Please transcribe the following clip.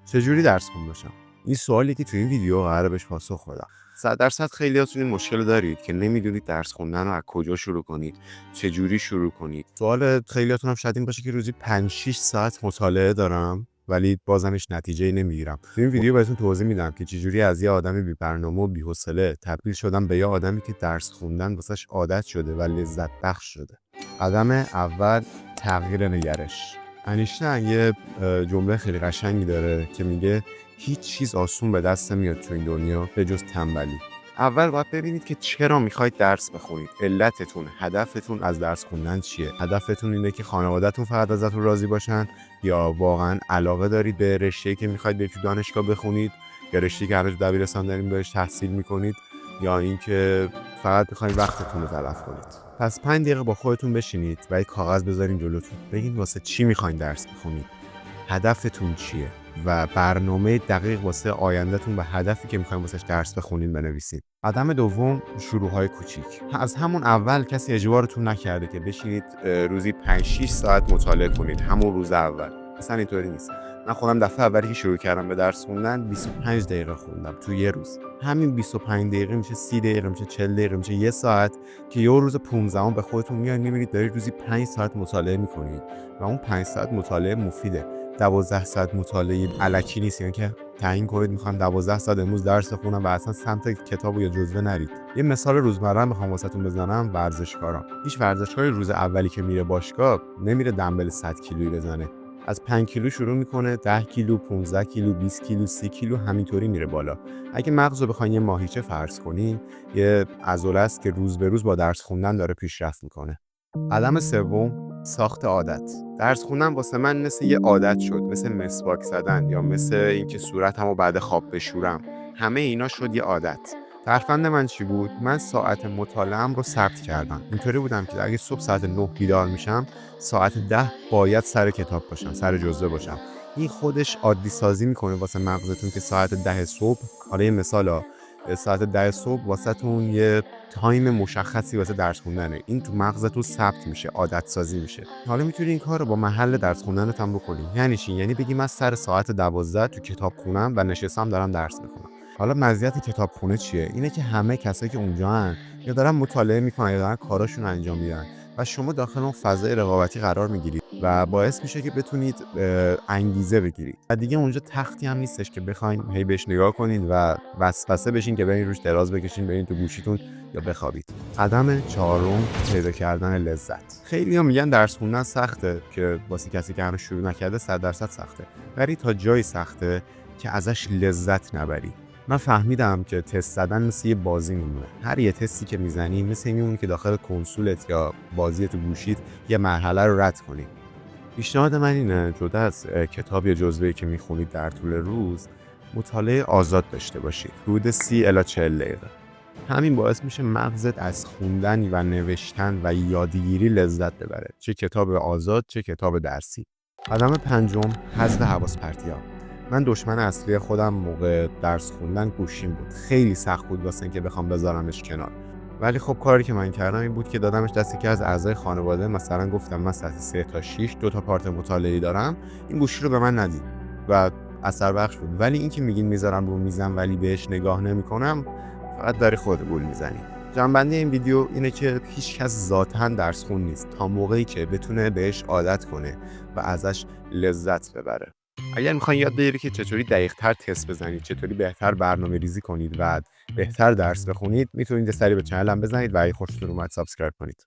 چجوری درس خوند باشم؟ این سوالی که توی این ویدیو قراره بهش پاسخ بدم. 100% خیلیاتون این مشکل دارید که نمیدونید درس خوندن رو از کجا شروع کنید، چجوری شروع کنید. سوال خیلیاتون هم شاید این باشه که روزی 5-6 ساعت مطالعه دارم ولی بازمش نتیجه‌ای نمیگیرم. تو این ویدیو بهتون توضیح میدم که چجوری از یه آدم بی‌برنامه و بی‌حوصله تبدیل شدم به یه آدمی که درس خوندن واسش عادت شده و لذت بخش شده. قدم اول، تغییر نگرش. انیشتین یه جمله خیلی قشنگی داره که میگه هیچ چیز آسون به دست نمیاد تو این دنیا به جز تنبلی. اول باید ببینید که چرا میخواید درس بخونید. علتتون، هدفتون از درس خوندن چیه؟ هدفتون اینه که خانواده‌تون فقط ازتون راضی باشن یا واقعا علاقه دارید به رشته‌ای که میخواید برید تو دانشگاه بخونید یا رشته‌ای که هنوز دبیرستان دارین بهش تحصیل میکنید یا اینکه فقط میخواید وقتتون رو تلف کنید. پس 5 دقیقه با خودتون بشینید و یک کاغذ بذارین جلوتون. بگین واسه چی میخواین درس بخونید؟ هدفتون چیه؟ و برنامه دقیق واسه آیندهتون و هدفی که میخواین واسش درس بخونین بنویسید. قدم دوم، شروع‌های کوچیک. از همون اول کسی اجبارتون نکرده که بشینید روزی 5-6 ساعت مطالعه کنید همون روز اول. اصلا اینطوری نیست. من خودم دفعه اولی که شروع کردم به درس خوندن 25 دقیقه خوندم تو یه روز. همین 25 دقیقه میشه 30 دقیقه، میشه 40 دقیقه، میشه یه ساعت که یه روز 15 به خودتون میاد میبینید دارید روزی 5 ساعت مطالعه میکنید و اون 5 ساعت مطالعه مفیده. 12 ساعت مطالعه الکی نیست، یعنی که تعیین کنید میخوام 12 ساعت امروز درس بخونم و اصلا سمت کتاب یا جزوه نرید. یه مثال روزمره میخوام واسهتون بزنم. ورزشکارا، هیچ ورزشکاری روز اولی که میره باشگاه نمیره دمبل 100 کیلویی بزنه. از 5 کیلو شروع میکنه، 10 کیلو، 15 کیلو، 20 کیلو، 30 کیلو، همینطوری میره بالا. اگه مغز رو بخواید یه ماهیچه فرض کنین، یه عضله است که روز به روز با درس خوندن داره پیشرفت میکنه. قدم سوم، ساخت عادت. درس خوندن واسه من مثل یه عادت شد، مثل مسواک زدن یا مثل اینکه صورتمو بعد خواب بشورم. همه اینا شد یه عادت. ترفند من چی بود؟ من ساعت مطالعه‌ام رو ثبت کردم. اینطوری بودم که اگه صبح ساعت 9 بیدار میشم، ساعت 10 باید سر کتاب باشم، سر جزوه باشم. این خودش عادی سازی میکنه واسه مغزتون که ساعت 10 صبح، حالا یه مثالا، ساعت 10 صبح واسهتون یه تایم مشخصی واسه درس خوندنه. این تو مغزتون ثبت میشه، عادت سازی میشه. حالا میتونی این کار رو با محل درس خوندنت هم بکنی. یعنی چی؟ یعنی بگی من سر ساعت 12 تو کتاب خونم و نشستم دارم درس میخونم. حالا مزیت کتابخونه چیه؟ اینه که همه کسایی که اونجا هن یا دارن مطالعه میکنن یا دارن کاراشون انجام میدن و شما داخل اون فضای رقابتی قرار میگیرید و باعث میشه که بتونید انگیزه بگیرید. و دیگه اونجا تختی هم نیستش که بخواید هی بهش نگاه کنید و وسوسه بشین که برین روش دراز بکشین، برین تو گوشیتون یا بخوابید. قدم چهارم، پیدا کردن لذت. خیلی‌ها میگن درس خوندن سخته، که واسه کسی که هنوز شروع نکرده 100% سخته. ولی تا جایی سخته که ازش لذت نبری. من فهمیدم که تست زدن مثل یه بازی میمونه. هر یه تستی که میزنی مثل میمونه که داخل کنسولت یا بازی تو گوشیت یه مرحله رو رد کنی. پیشنهاد من اینه جدا از کتاب یا جزوه‌ای که میخونید در طول روز، مطالعه آزاد داشته باشید. حدود 30 الی 40 دقیقه. همین باعث میشه مغزت از خوندن و نوشتن و یادگیری لذت ببره، چه کتاب آزاد چه کتاب درسی. قدم پنجم، حذف حواس پرتی‌ها. من دشمن اصلی خودم موقع درس خوندن گوشیم بود. خیلی سخت بود واسه اینکه بخوام بذارمش کنار. ولی خب کاری که من کردم این بود که دادمش دست یکی از اعضای خانواده. مثلا گفتم من ساعت 3 تا 6 2 تا پارت مطالعه‌ای دارم، این گوشی رو به من ندید و اثر بخش بود. ولی این که میگین میذارم رو میزم ولی بهش نگاه نمی‌کنم، فقط داری خودت گول میزنی. جنبنده این ویدیو اینه که هیچ کس ذاتاً درس خون نیست تا موقعی که بتونه بهش عادت کنه و ازش لذت ببره. اگر میخواین یاد بگیرید که چطوری دقیق‌تر تست بزنید، چطوری بهتر برنامه‌ریزی کنید و بهتر درس بخونید، میتونید یه سری به چنلم بزنید و اگه خوشتون اومد سابسکرایب کنید.